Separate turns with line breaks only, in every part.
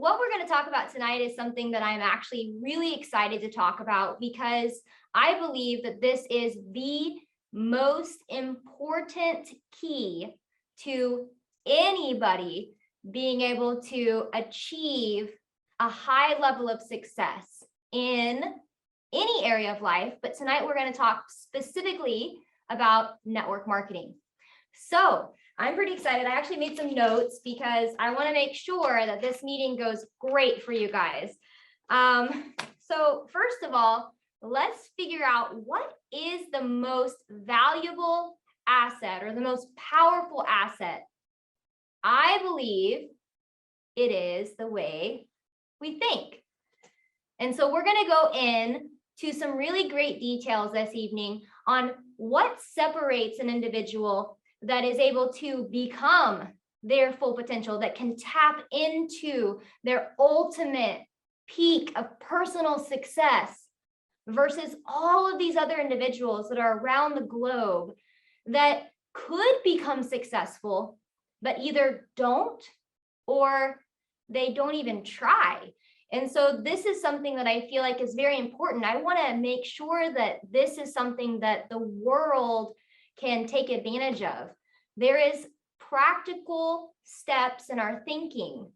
what we're going to talk about tonight is something that I'm actually really excited to talk about, because I believe that this is the most important key to anybody being able to achieve a high level of success in any area of life. But tonight we're going to talk specifically about network marketing. So I'm pretty excited. I actually made some notes because I want to make sure that this meeting goes great for you guys. So first of all, let's figure out what is the most valuable asset or the most powerful asset. I believe it is the way we think. And so we're going to go in to some really great details this evening on what separates an individual that is able to become their full potential, that can tap into their ultimate peak of personal success, versus all of these other individuals that are around the globe that could become successful, but either don't or they don't even try. And so this is something that I feel like is very important. I want to make sure that this is something that the world can take advantage of. There is practical steps in our thinking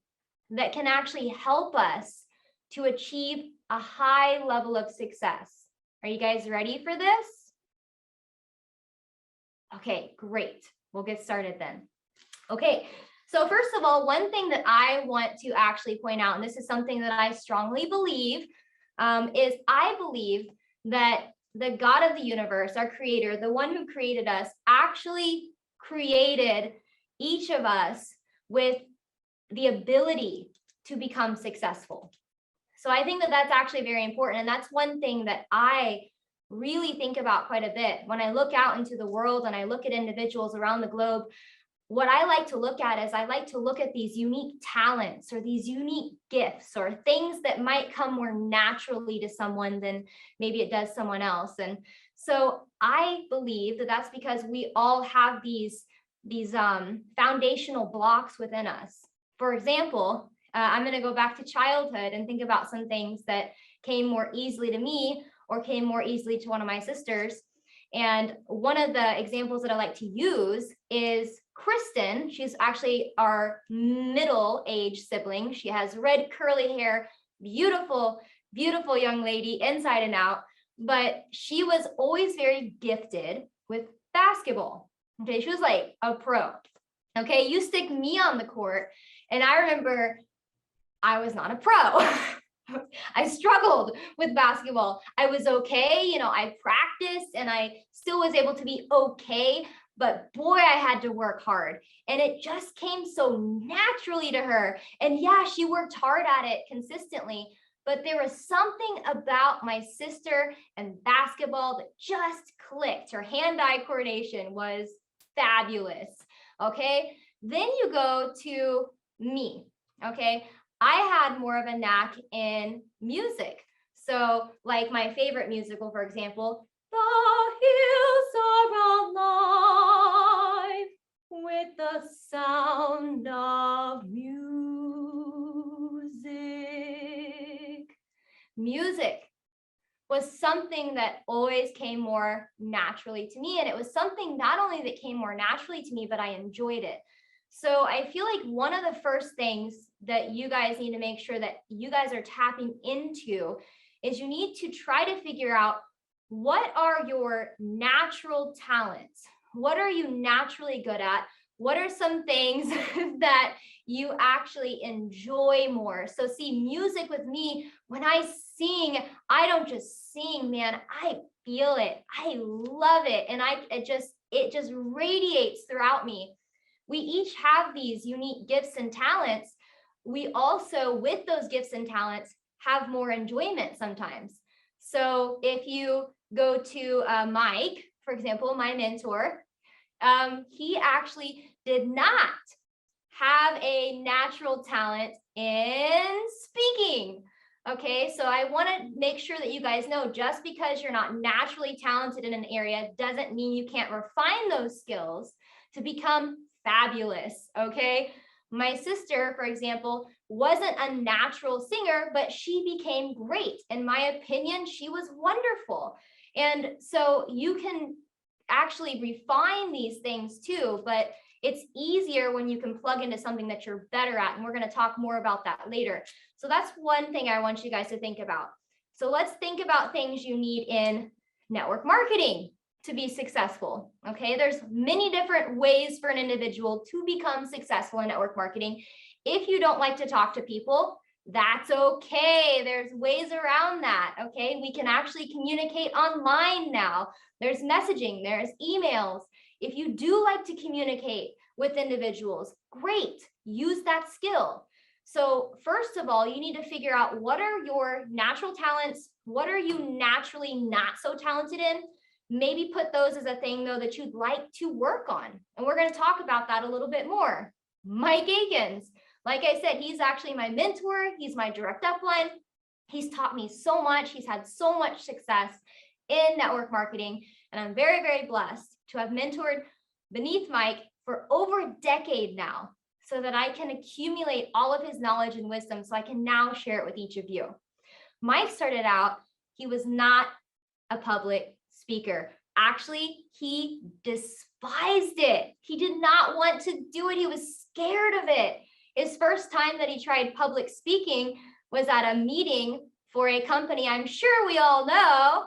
that can actually help us to achieve a high level of success. Are you guys ready for this? Okay, great. We'll get started then. Okay, so first of all, one thing that I want to actually point out, and this is something that I strongly believe, is I believe that the God of the universe, our creator, the one who created us, actually created each of us with the ability to become successful. So I think that that's actually very important. And that's one thing that I really think about quite a bit. When I look out into the world and I look at individuals around the globe, what I like to look at is I like to look at these unique talents or these unique gifts or things that might come more naturally to someone than maybe it does someone else. And so I believe that that's because we all have these foundational blocks within us. For example, I'm going to go back to childhood and think about some things that came more easily to me or came more easily to one of my sisters. And one of the examples that I like to use is Kristen. She's actually our middle-aged sibling. She has red curly hair, beautiful, beautiful young lady inside and out, but she was always very gifted with basketball. Okay, she was like a pro. Okay, you stick me on the court, and I remember I was not a pro. I struggled with basketball. I was okay, I practiced and I still was able to be okay, but boy, I had to work hard. And it just came so naturally to her. And yeah, she worked hard at it consistently, but there was something about my sister and basketball that just clicked. Her hand-eye coordination was fabulous. Okay, then you go to me. Okay, I had more of a knack in music. So like my favorite musical, for example, The Hills Are Alive with the Sound of Music. Music was something that always came more naturally to me. And it was something not only that came more naturally to me, but I enjoyed it. So I feel like one of the first things that you guys need to make sure that you guys are tapping into is you need to try to figure out, what are your natural talents? What are you naturally good at? What are some things that you actually enjoy more? So see, music with me, when I sing, I don't just sing, man, I feel it. I love it. And it just radiates throughout me. We each have these unique gifts and talents. We also, with those gifts and talents, have more enjoyment sometimes. So if you go to Mike, for example, my mentor, he actually did not have a natural talent in speaking. Okay, so I want to make sure that you guys know, just because you're not naturally talented in an area doesn't mean you can't refine those skills to become fabulous. Okay, My sister, for example, wasn't a natural singer, but she became great. In my opinion, she was wonderful. And so you can actually refine these things too, but it's easier when you can plug into something that you're better at. And we're going to talk more about that later. So that's one thing I want you guys to think about. So let's think about things you need in network marketing to be successful. Okay, there's many different ways for an individual to become successful in network marketing. If you don't like to talk to people, that's okay. There's ways around that. Okay, we can actually communicate online now. There's messaging, there's emails. If you do like to communicate with individuals, great, use that skill. So first of all, you need to figure out what are your natural talents, what are you naturally not so talented in. Maybe put those as a thing though that you'd like to work on. And we're going to talk about that a little bit more. Mike Akins, like I said, he's actually my mentor. He's my direct upline. He's taught me so much. He's had so much success in network marketing. And I'm very, very blessed to have mentored beneath Mike for over a decade now, so that I can accumulate all of his knowledge and wisdom so I can now share it with each of you. Mike started out, he was not a public speaker. Actually, he despised it. He did not want to do it. He was scared of it. His first time that he tried public speaking was at a meeting for a company I'm sure we all know,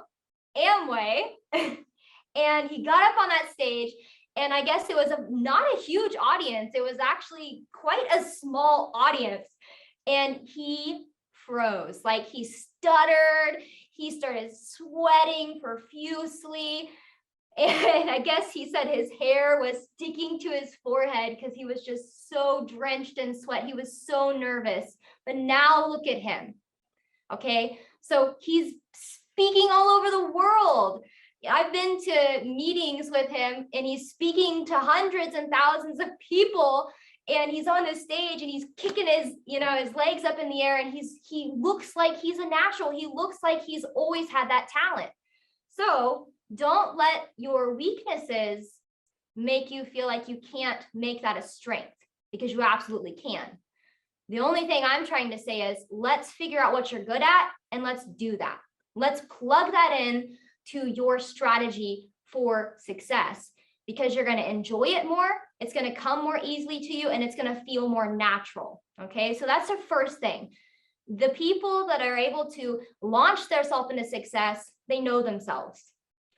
Amway. And he got up on that stage, and I guess it was not a huge audience. It was actually quite a small audience. And he froze, like he stuttered. He started sweating profusely. And I guess he said his hair was sticking to his forehead because he was just so drenched in sweat. He was so nervous. But now look at him. Okay, so he's speaking all over the world. I've been to meetings with him, and he's speaking to hundreds and thousands of people, and he's on the stage and he's kicking his, his legs up in the air, and he looks like he's a natural. He looks like he's always had that talent. So don't let your weaknesses make you feel like you can't make that a strength, because you absolutely can. The only thing I'm trying to say is let's figure out what you're good at and let's do that. Let's plug that in to your strategy for success, because you're going to enjoy it more. It's going to come more easily to you, and it's going to feel more natural. Okay, so that's the first thing. The people that are able to launch themselves into success, they know themselves.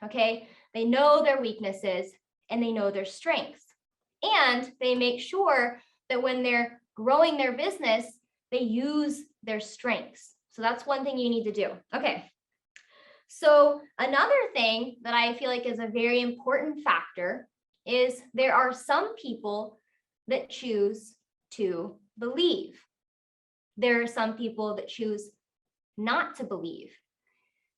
Okay, they know their weaknesses and they know their strengths, and they make sure that when they're growing their business, they use their strengths. So that's one thing you need to do. Okay. So another thing that I feel like is a very important factor is there are some people that choose to believe. There are some people that choose not to believe.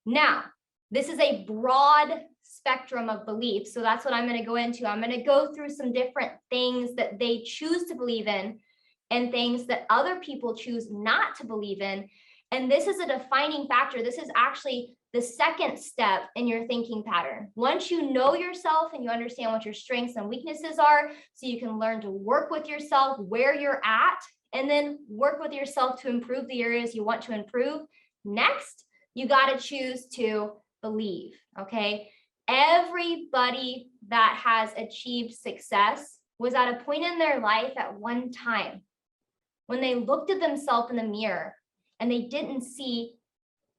Now, this is a broad spectrum of beliefs. So that's what I'm going to go into. I'm going to go through some different things that they choose to believe in and things that other people choose not to believe in. And this is a defining factor. This is actually the second step in your thinking pattern. Once you know yourself and you understand what your strengths and weaknesses are, so you can learn to work with yourself where you're at, and then work with yourself to improve the areas you want to improve. Next, you got to choose to believe, okay? Everybody that has achieved success was at a point in their life at one time when they looked at themselves in the mirror and they didn't see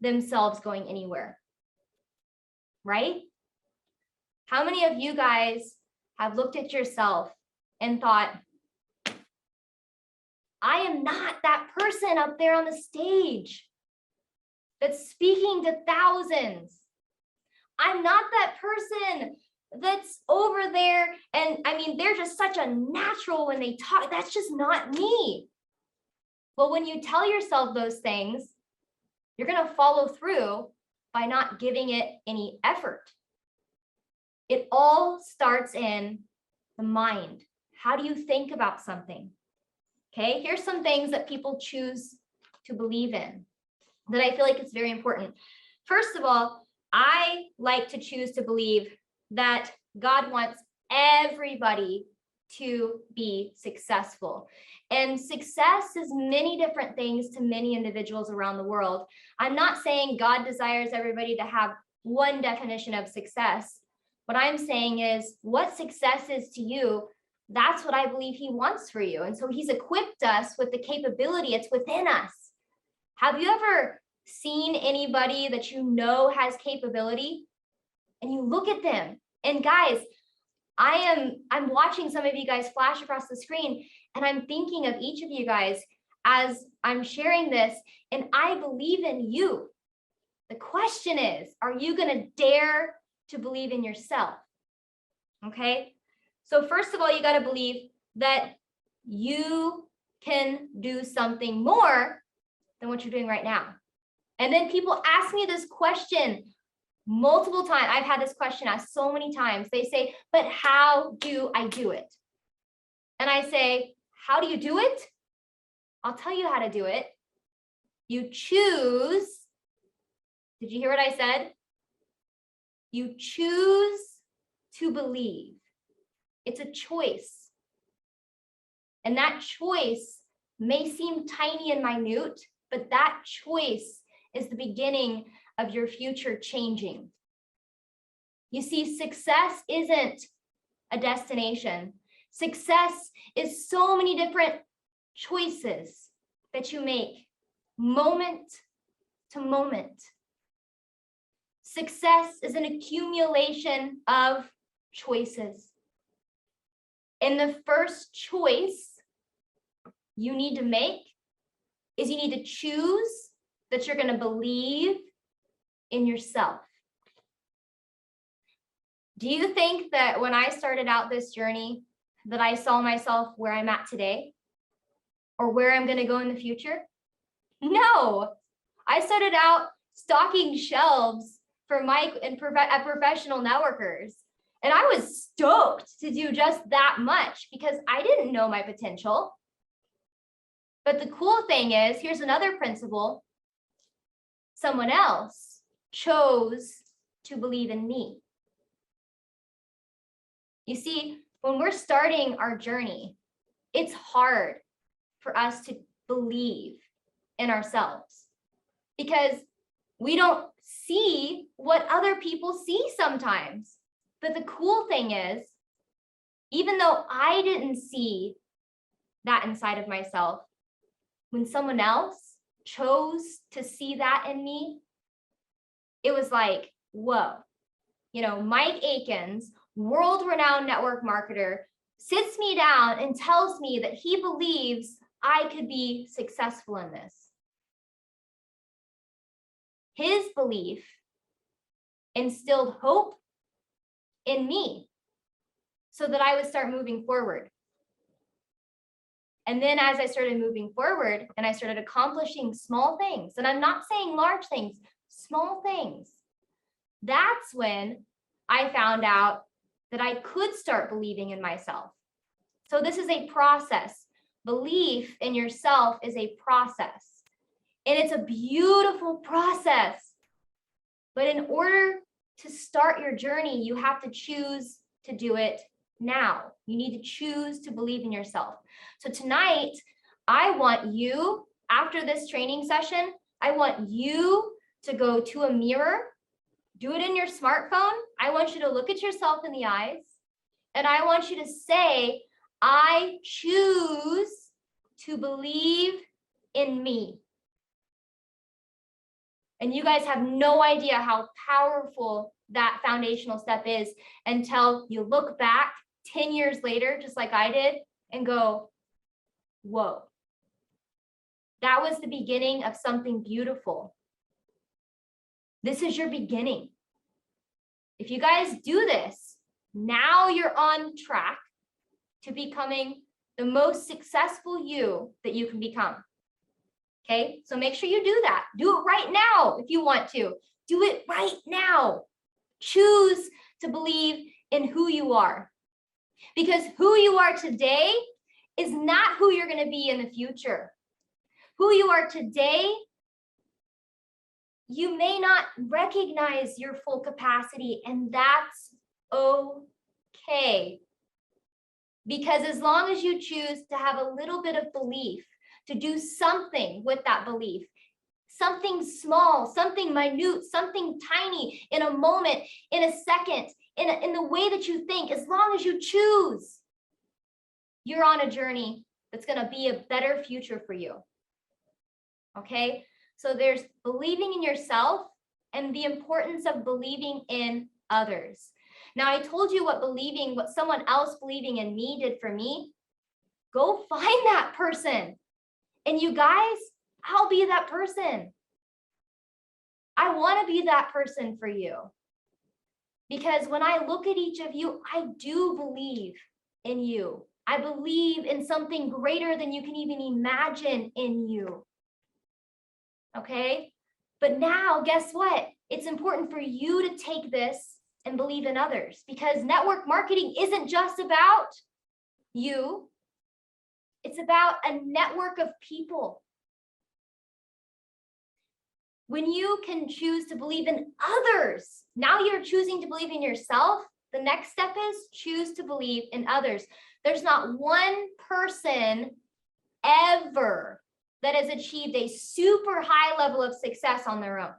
themselves going anywhere, right? How many of you guys have looked at yourself and thought, I am not that person up there on the stage that's speaking to thousands. I'm not that person that's over there. And I mean, they're just such a natural when they talk. That's just not me. Well, when you tell yourself those things, you're going to follow through by not giving it any effort. It all starts in the mind. How do you think about something? Okay, here's some things that people choose to believe in that I feel like it's very important. First of all, I like to choose to believe that God wants everybody to be successful. And success is many different things to many individuals around the world. I'm not saying God desires everybody to have one definition of success. What I'm saying is what success is to you, that's what I believe he wants for you. And so he's equipped us with the capability, it's within us. Have you ever seen anybody that you know has capability and you look at them? And guys, I'm watching some of you guys flash across the screen, and I'm thinking of each of you guys as I'm sharing this, and I believe in you. The question is, are you going to dare to believe in yourself? Okay. So first of all, you got to believe that you can do something more than what you're doing right now. And then people ask me this question multiple times. I've had this question asked so many times. They say, but how do I do it? And I say, how do you do it? I'll tell you how to do it. You choose. Did you hear what I said? You choose to believe. It's a choice. And that choice may seem tiny and minute, but that choice is the beginning of your future changing. You see, success isn't a destination. Success is so many different choices that you make moment to moment. Success is an accumulation of choices. And the first choice you need to make is you need to choose that you're going to believe in yourself. Do you think that when I started out this journey that I saw myself where I'm at today or where I'm going to go in the future? No. I started out stocking shelves for Mike and at professional networkers. And I was stoked to do just that much because I didn't know my potential. But the cool thing is, here's another principle. Someone else chose to believe in me. You see, when we're starting our journey, it's hard for us to believe in ourselves because we don't see what other people see sometimes. But the cool thing is, even though I didn't see that inside of myself, when someone else chose to see that in me, it was like, whoa. You know, Mike Akins, world-renowned network marketer, sits me down and tells me that he believes I could be successful in this. His belief instilled hope in me so that I would start moving forward. And then as I started moving forward and I started accomplishing small things, and I'm not saying large things, small things, that's when I found out that I could start believing in myself. So this is a process. Belief in yourself is a process. And it's a beautiful process. But in order to start your journey, you have to choose to do it now. You need to choose to believe in yourself. So tonight, I want you, after this training session, I want you to go to a mirror, do it in your smartphone. I want you to look at yourself in the eyes, and I want you to say, I choose to believe in me. And you guys have no idea how powerful that foundational step is until you look back 10 years later, just like I did, and go, whoa, that was the beginning of something beautiful. This is your beginning. If you guys do this, now you're on track to becoming the most successful you that you can become. Okay, so make sure you do that. Do it right now if you want to. Do it right now. Choose to believe in who you are. Because who you are today is not who you're going to be in the future. Who you are today, you may not recognize your full capacity, and that's okay. Because as long as you choose to have a little bit of belief, to do something with that belief, something small, something minute, something tiny, in a moment, in a second, in the way that you think, as long as you choose, you're on a journey that's going to be a better future for you. Okay? So there's believing in yourself and the importance of believing in others. Now, I told you what someone else believing in me did for me. Go find that person. And you guys, I'll be that person. I want to be that person for you. Because when I look at each of you, I do believe in you. I believe in something greater than you can even imagine in you. Okay? But now, guess what? It's important for you to take this and believe in others, because network marketing isn't just about you. It's about a network of people. When you can choose to believe in others, now you're choosing to believe in yourself. The next step is choose to believe in others. There's not one person ever that has achieved a super high level of success on their own.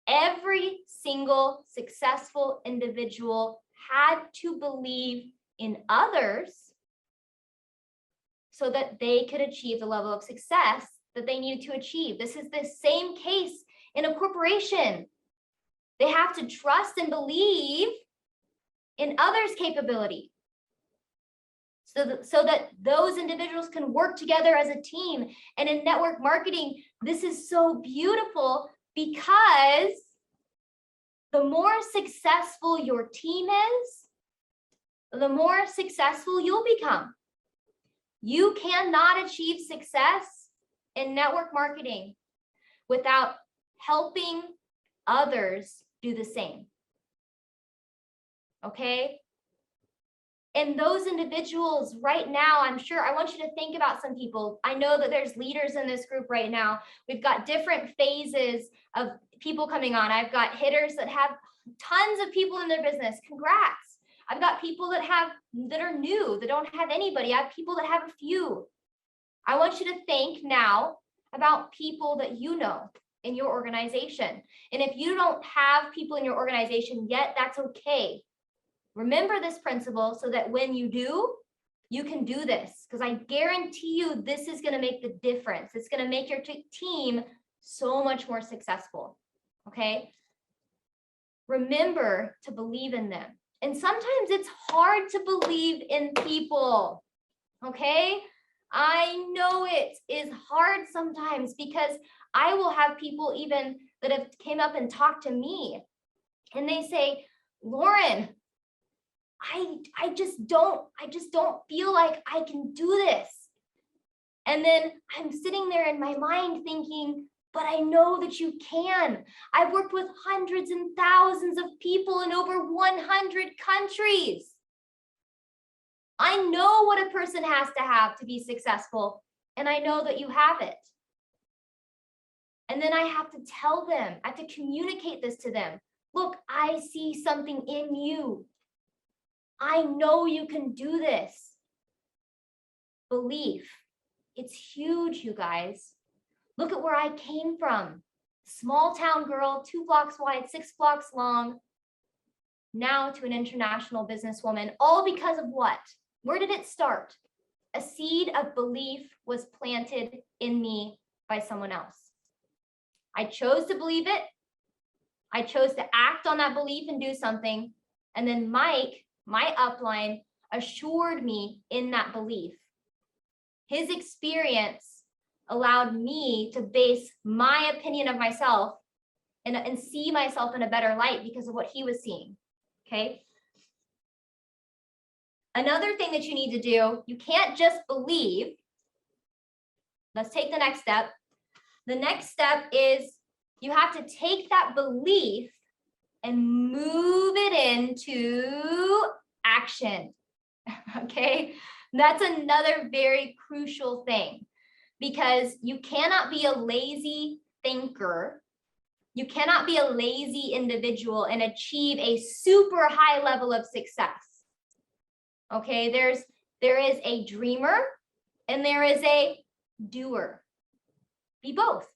Every single successful individual had to believe in others so that they could achieve the level of success that they needed to achieve. This is the same case in a corporation. They have to trust and believe in others' capability so that those individuals can work together as a team. And in network marketing, this is so beautiful, because the more successful your team is, the more successful you'll become. You cannot achieve success in network marketing without helping others do the same. Okay? And those individuals right now, I'm sure, I want you to think about some people. I know that there's leaders in this group right now. We've got different phases of people coming on. I've got hitters that have tons of people in their business. Congrats. I've got people that are new, that don't have anybody. I have people that have a few. I want you to think now about people that you know in your organization. And if you don't have people in your organization yet, that's okay. Remember this principle so that when you do, you can do this, because I guarantee you this is going to make the difference. It's going to make your team so much more successful. Okay? Remember to believe in them. And sometimes it's hard to believe in people. Okay? I know it is hard sometimes, because I will have people even that have came up and talked to me, and they say, Lauren, I just don't feel like I can do this. And then I'm sitting there in my mind thinking, but I know that you can. I've worked with hundreds and thousands of people in over 100 countries. I know what a person has to be successful, and I know that you have it. And then I have to tell them, I have to communicate this to them. Look, I see something in you. I know you can do this. Belief. It's huge, you guys. Look at where I came from. Small town girl, 2 blocks wide, 6 blocks long, now to an international businesswoman, all because of what? Where did it start? A seed of belief was planted in me by someone else. I chose to believe it. I chose to act on that belief and do something. And then Mike, my upline, assured me in that belief. His experience allowed me to base my opinion of myself and see myself in a better light because of what he was seeing. Okay. Another thing that you need to do, you can't just believe. Let's take the next step. The next step is you have to take that belief and move it into action. Okay. That's another very crucial thing, because you cannot be a lazy thinker. You cannot be a lazy individual and achieve a super high level of success. Okay, there is a dreamer and there is a doer. Be both.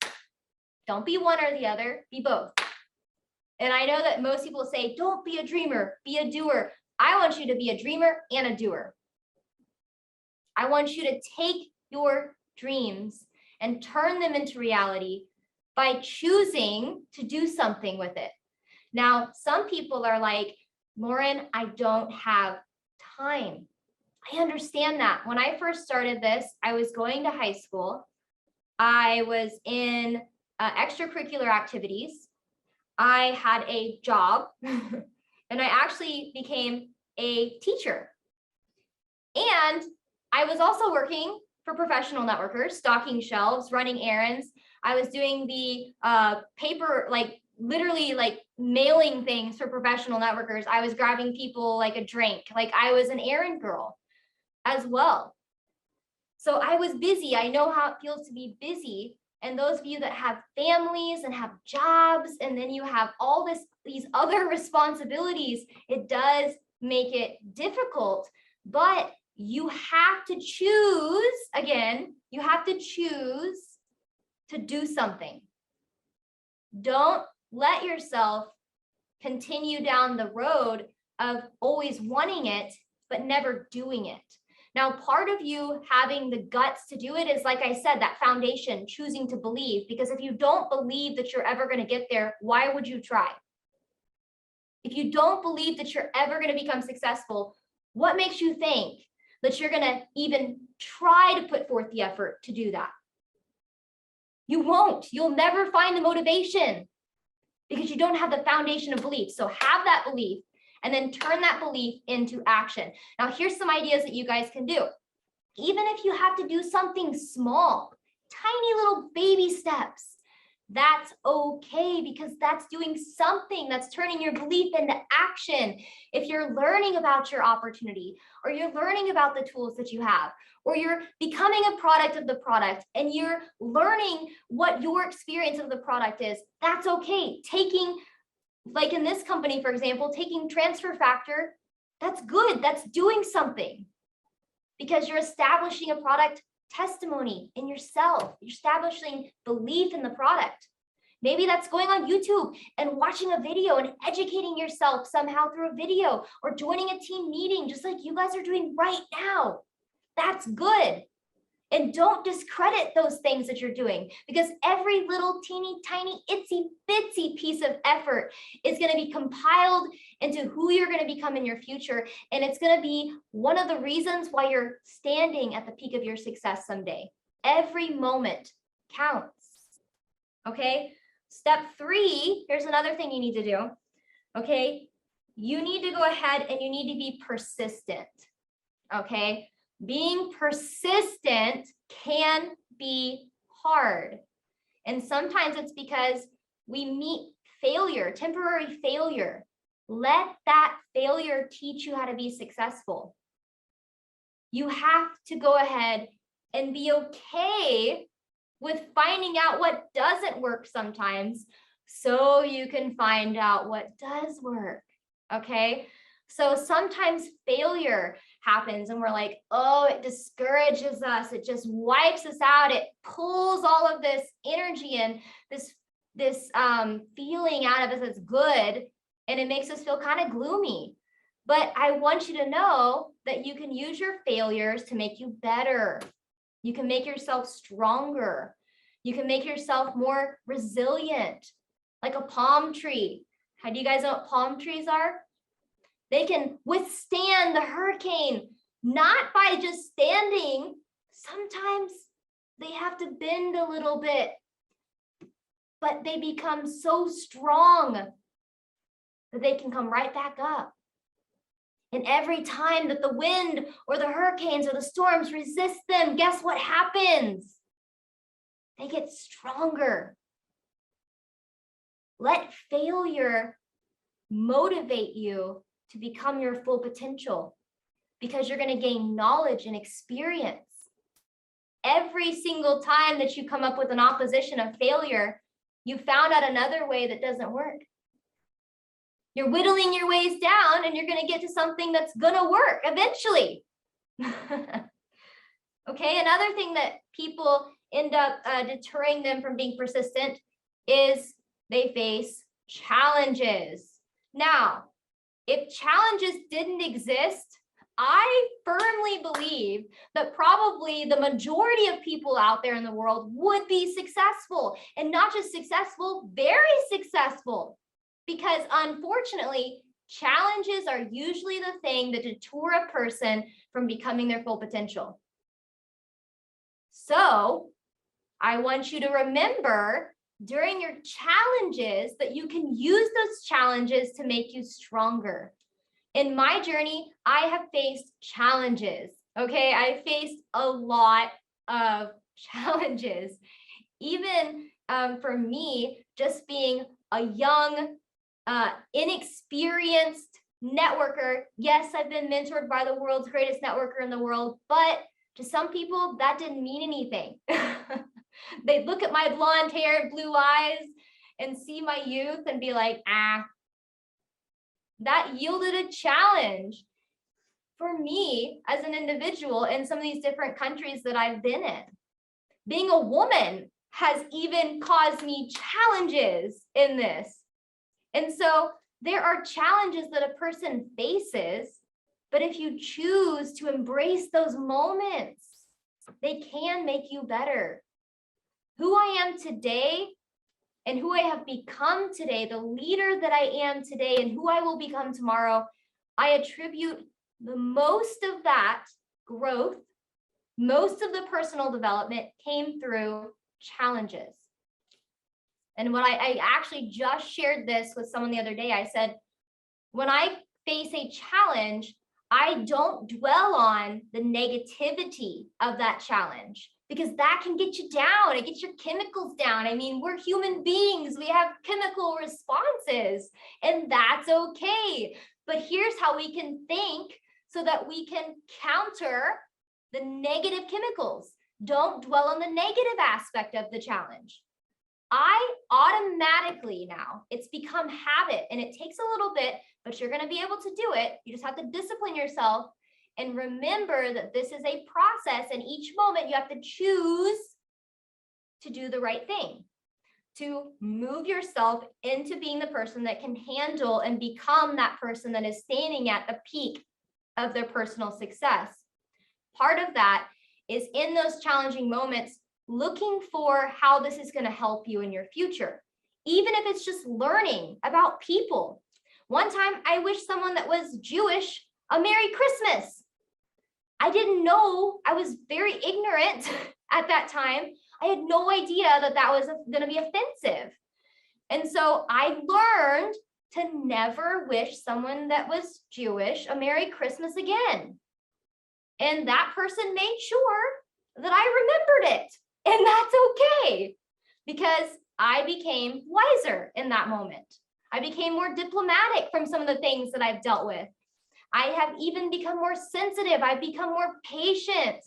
Don't be one or the other, be both. And I know that most people say, don't be a dreamer, be a doer. I want you to be a dreamer and a doer. I want you to take your dreams and turn them into reality by choosing to do something with it. Now, some people are like, Lauren, I don't have time. I understand that. When I first started this, I was going to high school. I was in extracurricular activities. I had a job and I actually became a teacher. And I was also working for professional networkers, stocking shelves, running errands. I was doing the paper, like literally like mailing things for professional networkers. I was grabbing people like a drink, like I was an errand girl as well. So I was busy. I know how it feels to be busy. And those of you that have families and have jobs, and then you have all these other responsibilities, it does make it difficult, but you have to choose, again, you have to choose to do something. Don't let yourself continue down the road of always wanting it, but never doing it. Now, part of you having the guts to do it is, like I said, that foundation, choosing to believe, because if you don't believe that you're ever going to get there, why would you try? If you don't believe that you're ever going to become successful, what makes you think that you're going to even try to put forth the effort to do that? You won't. You'll never find the motivation because you don't have the foundation of belief. So have that belief and then turn that belief into action. Now, here's some ideas that you guys can do. Even if you have to do something small, tiny little baby steps, that's okay, because that's doing something, that's turning your belief into action. If you're learning about your opportunity, or you're learning about the tools that you have, or you're becoming a product of the product and you're learning what your experience of the product is, that's okay. Taking, like in this company, for example, taking transfer factor, that's good. That's doing something because you're establishing a product testimony in yourself. You're establishing belief in the product. Maybe that's going on YouTube and watching a video and educating yourself somehow through a video, or joining a team meeting, just like you guys are doing right now. That's good. And don't discredit those things that you're doing, because every little teeny tiny itsy bitsy piece of effort is going to be compiled into who you're going to become in your future. And it's going to be one of the reasons why you're standing at the peak of your success someday. Every moment counts. Okay. Step 3, here's another thing you need to do. Okay. You need to go ahead and you need to be persistent. Okay. Being persistent can be hard. And sometimes it's because we meet failure, temporary failure. Let that failure teach you how to be successful. You have to go ahead and be okay with finding out what doesn't work sometimes, so you can find out what does work. Okay. So sometimes failure happens and we're like, oh, it discourages us. It just wipes us out. It pulls all of this energy and this feeling out of us that's good. And it makes us feel kind of gloomy. But I want you to know that you can use your failures to make you better. You can make yourself stronger. You can make yourself more resilient, like a palm tree. How do you guys know what palm trees are? They can withstand the hurricane, not by just standing. Sometimes they have to bend a little bit, but they become so strong that they can come right back up. And every time that the wind or the hurricanes or the storms resist them, guess what happens? They get stronger. Let failure motivate you to become your full potential, because you're going to gain knowledge and experience. Every single time that you come up with an opposition of failure, you found out another way that doesn't work. You're whittling your ways down and you're going to get to something that's going to work eventually. Okay, another thing that people end up deterring them from being persistent is they face challenges. Now, if challenges didn't exist, I firmly believe that probably the majority of people out there in the world would be successful, and not just successful, very successful. Because unfortunately, challenges are usually the thing that deter a person from becoming their full potential. So I want you to remember during your challenges that you can use those challenges to make you stronger. In my journey, I have faced challenges. Okay, I faced a lot of challenges. Even for me, just being a young, inexperienced networker. Yes, I've been mentored by the world's greatest networker in the world, but to some people, that didn't mean anything. They look at my blonde hair, blue eyes, and see my youth and be like, that yielded a challenge for me as an individual in some of these different countries that I've been in. Being a woman has even caused me challenges in this. And so there are challenges that a person faces, but if you choose to embrace those moments, they can make you better. Who I am today and who I have become today, the leader that I am today and who I will become tomorrow, I attribute the most of that growth, most of the personal development came through challenges. And what I actually just shared this with someone the other day. I said, when I face a challenge, I don't dwell on the negativity of that challenge, because that can get you down. It gets your chemicals down. I mean, we're human beings. We have chemical responses, and that's okay. But here's how we can think so that we can counter the negative chemicals. Don't dwell on the negative aspect of the challenge. I automatically now, it's become habit, and it takes a little bit, but you're going to be able to do it. You just have to discipline yourself and remember that this is a process, and each moment you have to choose to do the right thing, to move yourself into being the person that can handle and become that person that is standing at the peak of their personal success. Part of that is in those challenging moments, looking for how this is going to help you in your future, even if it's just learning about people. One time I wished someone that was Jewish a Merry Christmas. I didn't know. I was very ignorant at that time. I had no idea that that was going to be offensive. And so I learned to never wish someone that was Jewish a Merry Christmas again. And that person made sure that I remembered it. And that's okay, because I became wiser in that moment. I became more diplomatic from some of the things that I've dealt with. I have even become more sensitive. I've become more patient.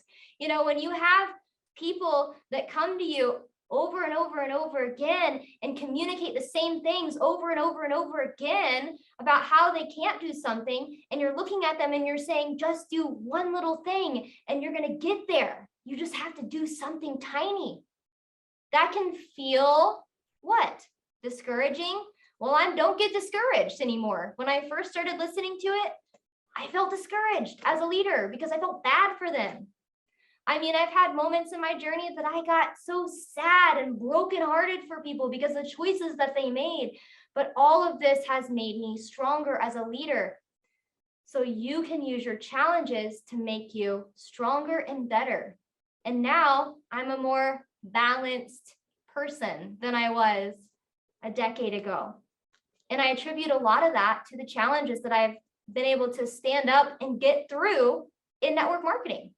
You know, when you have people that come to you over and over and over again and communicate the same things over and over and over again about how they can't do something, and you're looking at them and you're saying, just do one little thing and you're going to get there. You just have to do something tiny. That can feel what? Discouraging? Well, don't get discouraged anymore. When I first started listening to it, I felt discouraged as a leader because I felt bad for them. I mean, I've had moments in my journey that I got so sad and brokenhearted for people because of the choices that they made. But all of this has made me stronger as a leader. So you can use your challenges to make you stronger and better. And now I'm a more balanced person than I was a decade ago. And I attribute a lot of that to the challenges that I've been able to stand up and get through in network marketing.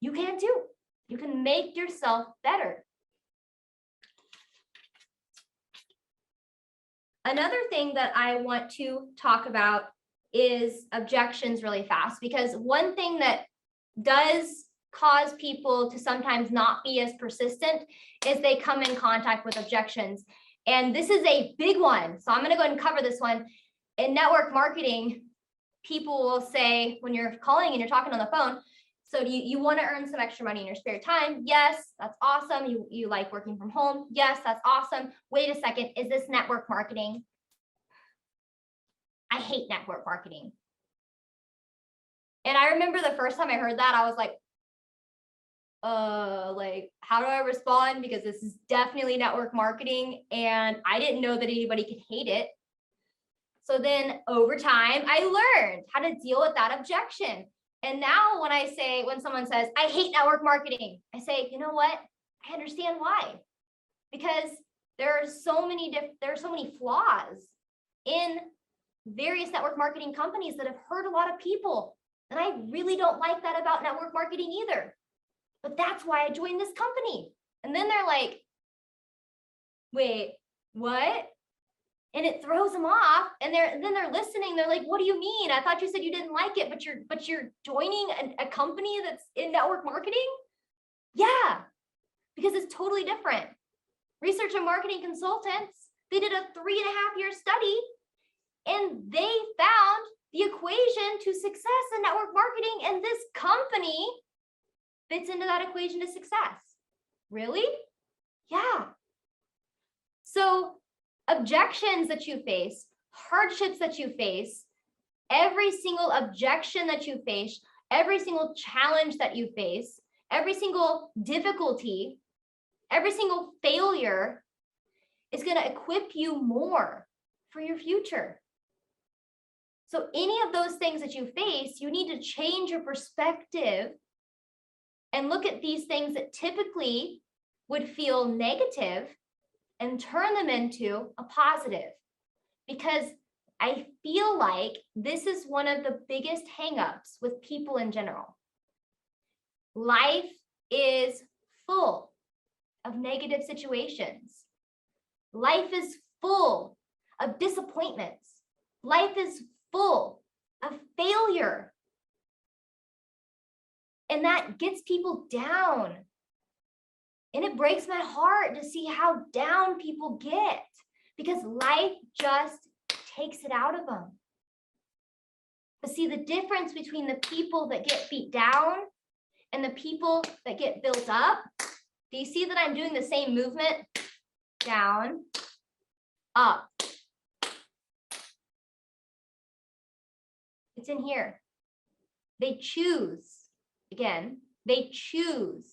You can too. You can make yourself better. Another thing that I want to talk about is objections really fast, because one thing that does cause people to sometimes not be as persistent is they come in contact with objections. And this is a big one. So I'm going to go ahead and cover this one. in network marketing, people will say when you're calling and you're talking on the phone, so you want to earn some extra money in your spare time? Yes, that's awesome. You like working from home? Yes, that's awesome. Wait a second, is this network marketing? I hate network marketing. And I remember the first time I heard that, I was like, how do I respond? Because this is definitely network marketing and I didn't know that anybody could hate it. So then over time, I learned how to deal with that objection. And now when someone says, I hate network marketing, I say, you know what? I understand why. Because there are so many flaws in various network marketing companies that have hurt a lot of people. And I really don't like that about network marketing either. But that's why I joined this company. And then they're like, wait, what? And it throws them off. And then they're listening. They're like, what do you mean? I thought you said you didn't like it, but you're joining a company that's in network marketing? Yeah, because it's totally different. Research and marketing consultants, they did a 3.5-year study and they found the equation to success in network marketing, and this company fits into that equation to success. Really? Yeah. So objections that you face, hardships that you face, every single objection that you face, every single challenge that you face, every single difficulty, every single failure is going to equip you more for your future. So any of those things that you face, you need to change your perspective and look at these things that typically would feel negative and turn them into a positive. Because I feel like this is one of the biggest hangups with people in general. Life is full of negative situations. Life is full of disappointments. Life is full of failure. And that gets people down. And it breaks my heart to see how down people get because life just takes it out of them. But see, the difference between the people that get beat down and the people that get built up, do you see that I'm doing the same movement? Down, up. It's in here. They choose, again, they choose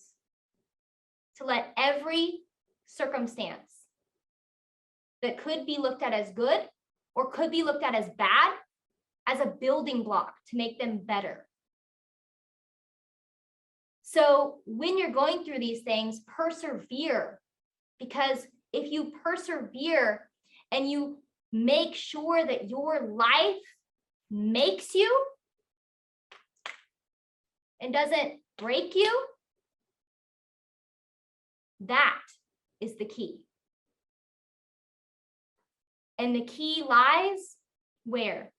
to let every circumstance that could be looked at as good or could be looked at as bad as a building block to make them better. So when you're going through these things, persevere, because if you persevere and you make sure that your life makes you and doesn't break you, that is the key. And the key lies where?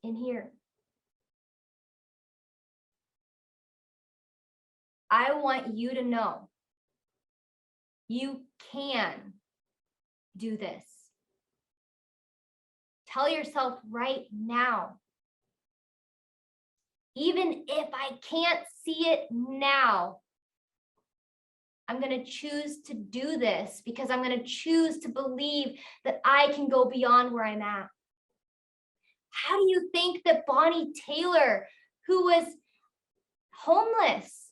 In here. I want you to know you can do this. Tell yourself right now, even if I can't see it now, I'm going to choose to do this because I'm going to choose to believe that I can go beyond where I'm at. How do you think that Bonnie Taylor, who was homeless,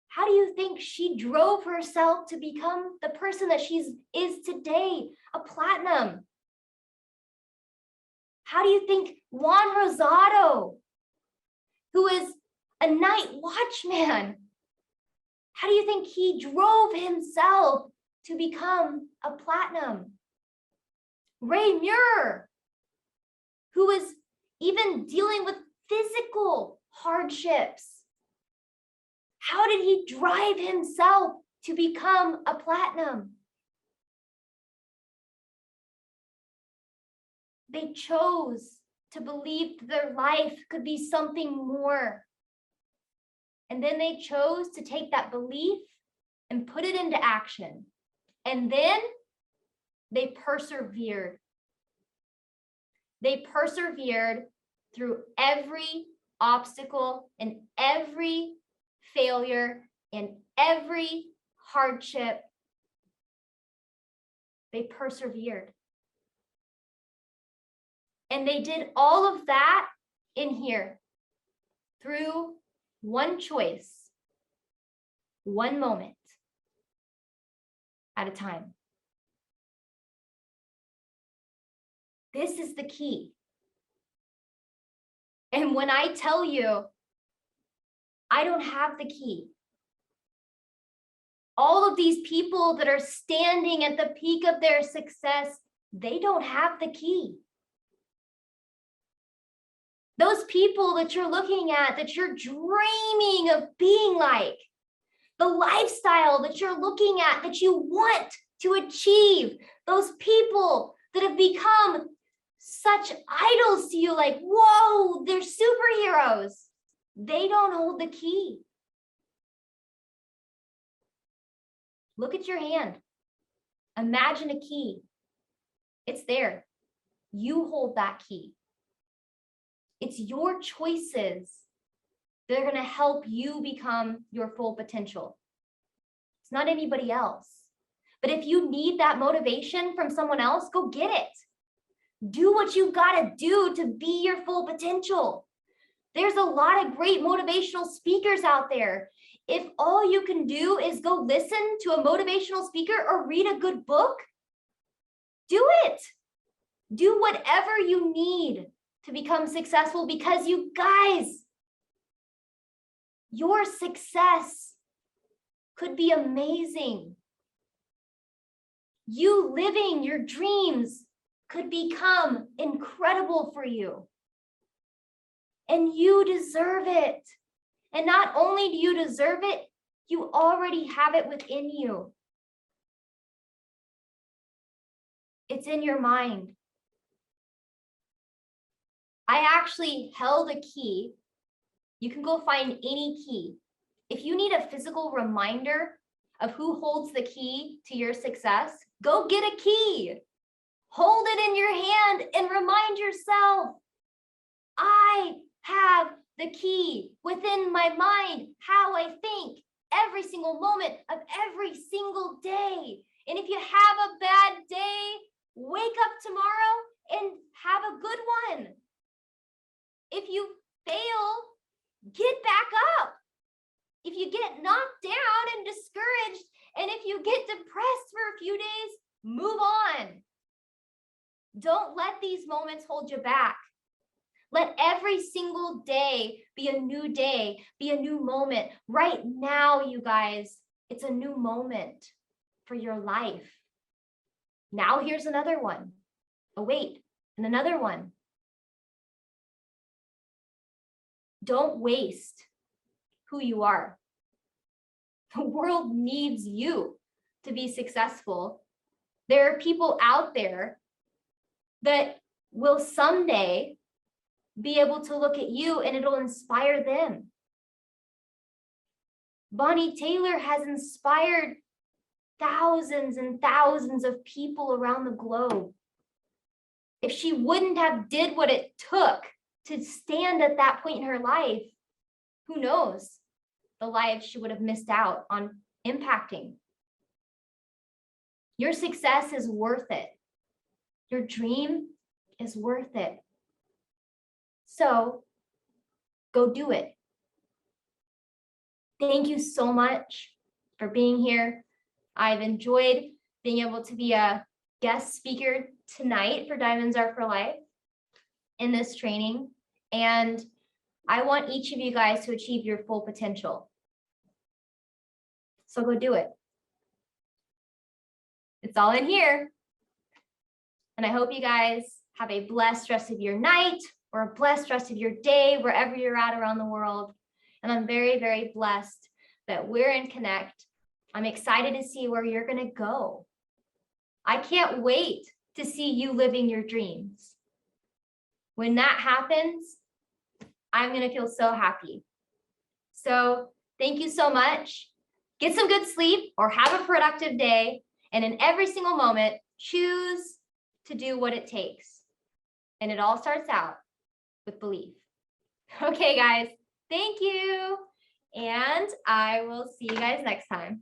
how do you think she drove herself to become the person that she is today, a platinum? How do you think Juan Rosado, who is a night watchman, how do you think he drove himself to become a platinum? Ray Muir, who was even dealing with physical hardships, how did he drive himself to become a platinum? They chose to believe that their life could be something more. And then they chose to take that belief and put it into action. And then They persevered. They persevered through every obstacle and every failure and every hardship. They persevered. And they did all of that in here through one choice, one moment at a time. This is the key. And when I tell you, I don't have the key. All of these people that are standing at the peak of their success, they don't have the key. Those people that you're looking at, that you're dreaming of being like, the lifestyle that you're looking at, that you want to achieve, those people that have become such idols to you, like, whoa, they're superheroes. They don't hold the key. Look at your hand. Imagine a key. It's there. You hold that key. It's your choices that are going to help you become your full potential. It's not anybody else. But if you need that motivation from someone else, go get it. Do what you got to do to be your full potential. There's a lot of great motivational speakers out there. If all you can do is go listen to a motivational speaker or read a good book, do it. Do whatever you need to become successful, because you guys, your success could be amazing. You living your dreams could become incredible for you. And you deserve it. And not only do you deserve it, you already have it within you. It's in your mind. I actually held a key. You can go find any key. If you need a physical reminder of who holds the key to your success, go get a key. Hold it in your hand and remind yourself, I have the key within my mind, how I think every single moment of every single day. And if you have a bad day, wake up tomorrow and have a good one. If you fail, get back up. If you get knocked down and discouraged, and if you get depressed for a few days, move on. Don't let these moments hold you back. Let every single day be a new day, be a new moment. Right now, you guys, it's a new moment for your life. Now here's another one. Oh, wait, and another one. Don't waste who you are. The world needs you to be successful. There are people out there that will someday be able to look at you and it'll inspire them. Bonnie Taylor has inspired thousands and thousands of people around the globe. If she wouldn't have did what it took to stand at that point in her life, who knows the lives she would have missed out on impacting. Your success is worth it. Your dream is worth it. So go do it. Thank you so much for being here. I've enjoyed being able to be a guest speaker tonight for DiamondsR4Life in this training. And I want each of you guys to achieve your full potential. So go do it. It's all in here. And I hope you guys have a blessed rest of your night or a blessed rest of your day, wherever you're at around the world. And I'm very, very blessed that we're in Connect. I'm excited to see where you're going to go. I can't wait to see you living your dreams. When that happens, I'm going to feel so happy. So thank you so much. Get some good sleep or have a productive day. And in every single moment, choose to do what it takes. And it all starts out with belief. Okay, guys, thank you. And I will see you guys next time.